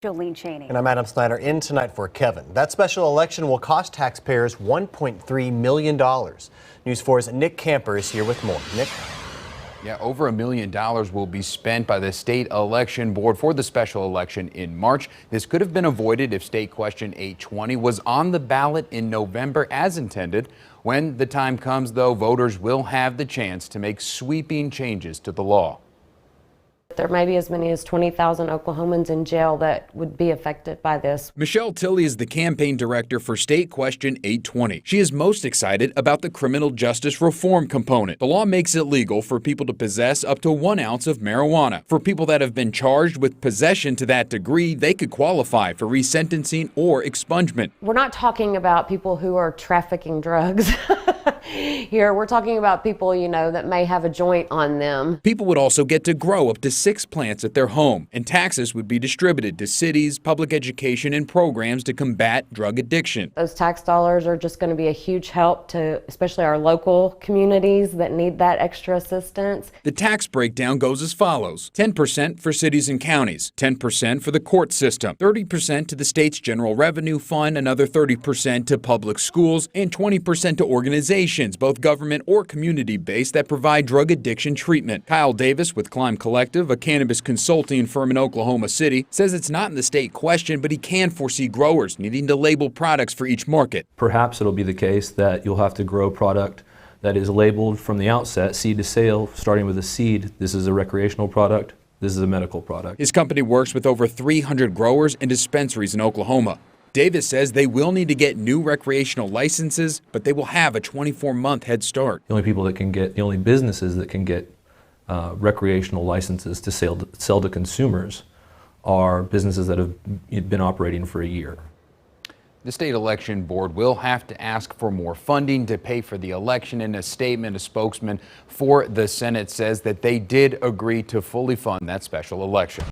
Jolene Cheney. And I'm Adam Snyder in tonight for Kevin. That special election will cost taxpayers $1.3 million. News 4's Nick Camper is here with more. Nick? Yeah, over $1 million will be spent by the state election board for the special election in March. This could have been avoided if state question 820 was on the ballot in November as intended. When the time comes, though, voters will have the chance to make sweeping changes to the law. There may be as many as 20,000 Oklahomans in jail that would be affected by this. Michelle Tilley is the campaign director for State Question 820. She is most excited about the criminal justice reform component. The law makes it legal for people to possess up to 1 ounce of marijuana. For people that have been charged with possession to that degree, they could qualify for resentencing or expungement. We're not talking about people who are trafficking drugs. Here, we're talking about people, that may have a joint on them. People would also get to grow up to 6 plants at their home, and taxes would be distributed to cities, public education, and programs to combat drug addiction. Those tax dollars are just going to be a huge help to especially our local communities that need that extra assistance. The tax breakdown goes as follows: 10% for cities and counties, 10% for the court system, 30% to the state's general revenue fund, another 30% to public schools, and 20% to organizations, both government or community-based, that provide drug addiction treatment. Kyle Davis with Climb Collective, a cannabis consulting firm in Oklahoma City, says it's not in the state question, but he can foresee growers needing to label products for each market. Perhaps it'll be the case that you'll have to grow product that is labeled from the outset, seed to sale, starting with a seed. This is a recreational product. This is a medical product. His company works with over 300 growers and dispensaries in Oklahoma. Davis says they will need to get new recreational licenses, but they will have a 24-month head start. The only businesses that can get recreational licenses to sell to consumers are businesses that have been operating for a year. The state election board will have to ask for more funding to pay for the election. In a statement, a spokesman for the Senate says that they did agree to fully fund that special election.